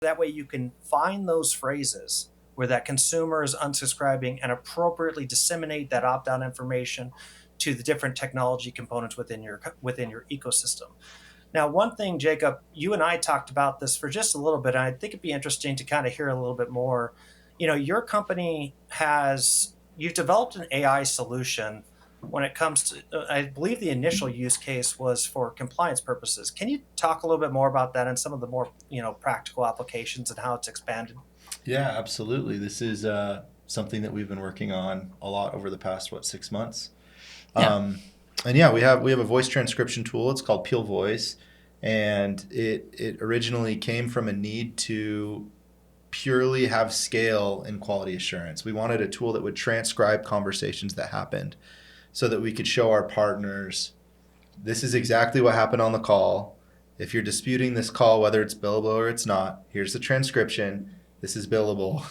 That way you can find those phrases where that consumer is unsubscribing and appropriately disseminate that opt-out information to the different technology components within your ecosystem. Now, one thing, Jacob, you and I talked about this for just a little bit, and I think it'd be interesting to kind of hear a little bit more. Your company you've developed an AI solution when it comes to, I believe the initial use case was for compliance purposes. Can you talk a little bit more about that and some of the more, practical applications and how it's expanded? Yeah, absolutely. This is something that we've been working on a lot over the past 6 months. Yeah. And yeah, we have a voice transcription tool. It's called Peel Voice, and it originally came from a need to purely have scale in quality assurance. We wanted a tool that would transcribe conversations that happened, so that we could show our partners, this is exactly what happened on the call. If you're disputing this call, whether it's billable or it's not, here's the transcription. This is billable.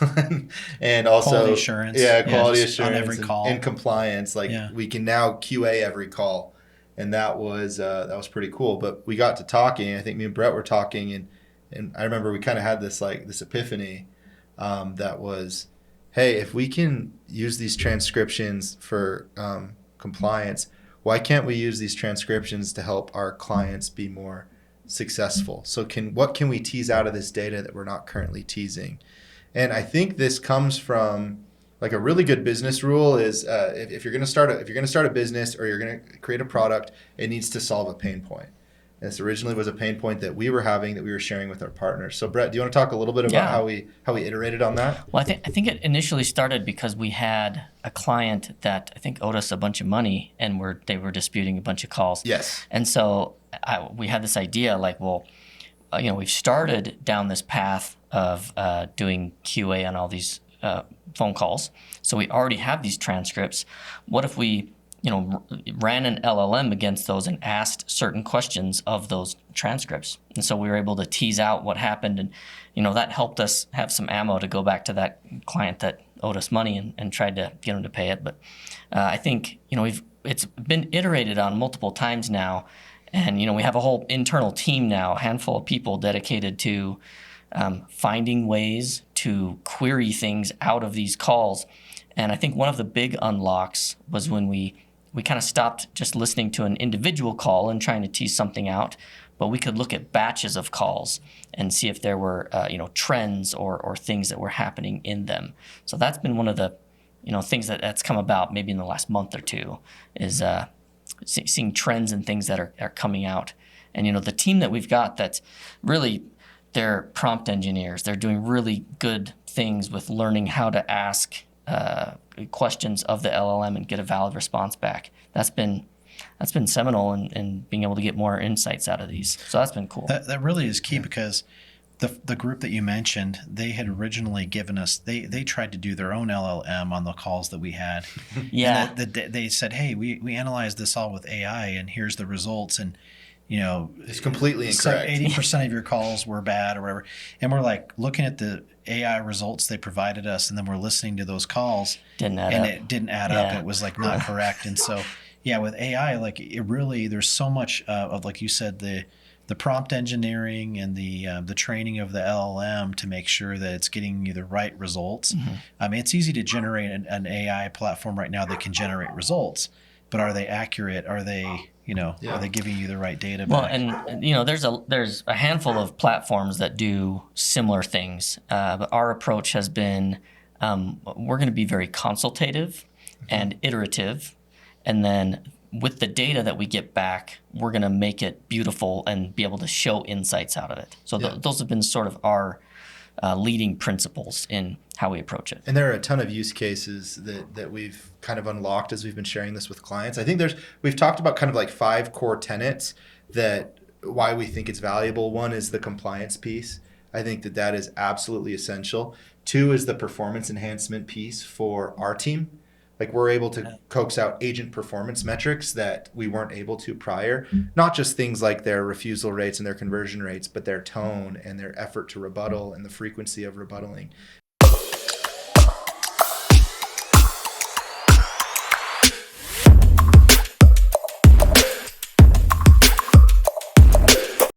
And also Quality assurance. Yeah, quality just on assurance every call. and compliance. Like Yeah. we can now QA every call. And that was pretty cool. But we got to talking. I think me and Brett were talking, and I remember we kind of had this epiphany that was, hey, if we can use these transcriptions for compliance, why can't we use these transcriptions to help our clients be more successful? So what can we tease out of this data that we're not currently teasing? And I think this comes from, like, a really good business rule is if you're going to start a business or you're going to create a product, it needs to solve a pain point. And this originally was a pain point that we were having, that we were sharing with our partners. So Brett, do you want to talk a little bit about how we iterated on that? Well, I think it initially started because we had a client that I think owed us a bunch of money, and they were disputing a bunch of calls. Yes. And so we had this idea, like, well, we've started down this path of doing QA on all these phone calls. So we already have these transcripts. What if we ran an LLM against those and asked certain questions of those transcripts? And so we were able to tease out what happened, and that helped us have some ammo to go back to that client that owed us money and tried to get them to pay it. But I think it's been iterated on multiple times now, and we have a whole internal team now, a handful of people dedicated to finding ways to query things out of these calls. And I think one of the big unlocks was when we kind of stopped just listening to an individual call and trying to tease something out, but we could look at batches of calls and see if there were trends or things that were happening in them. So that's been one of the things that's come about maybe in the last month or two, is seeing trends and things that are coming out. And the team that we've got, that's really, they're prompt engineers. They're doing really good things with learning how to ask questions of the LLM and get a valid response back. That's been seminal in being able to get more insights out of these. So that's been cool. That really is key, because the group that you mentioned, they had originally given us, they tried to do their own LLM on the calls that we had. Yeah. And they said, hey, we analyzed this all with AI, and here's the results. And it's completely incorrect. 80% of your calls were bad or whatever. And we're like looking at the AI results they provided us, and then we're listening to those calls. It didn't add up. It was like not correct. And so, yeah, with AI, like, it really, there's so much of, like you said, the prompt engineering and the training of the LLM to make sure that it's getting you the right results. Mm-hmm. I mean, it's easy to generate an AI platform right now that can generate results, but are they accurate? Are they are they giving you the right data back? Well, and there's a handful of platforms that do similar things, but our approach has been we're going to be very consultative and iterative, and then with the data that we get back, we're going to make it beautiful and be able to show insights out of it. So those have been sort of our leading principles in how we approach it. And there are a ton of use cases that we've kind of unlocked as we've been sharing this with clients. I think we've talked about kind of like 5 core tenets that why we think it's valuable. One is the compliance piece. I think that is absolutely essential. 2 is the performance enhancement piece for our team. Like, we're able to coax out agent performance metrics that we weren't able to prior. Not just things like their refusal rates and their conversion rates, but their tone and their effort to rebuttal and the frequency of rebuttaling.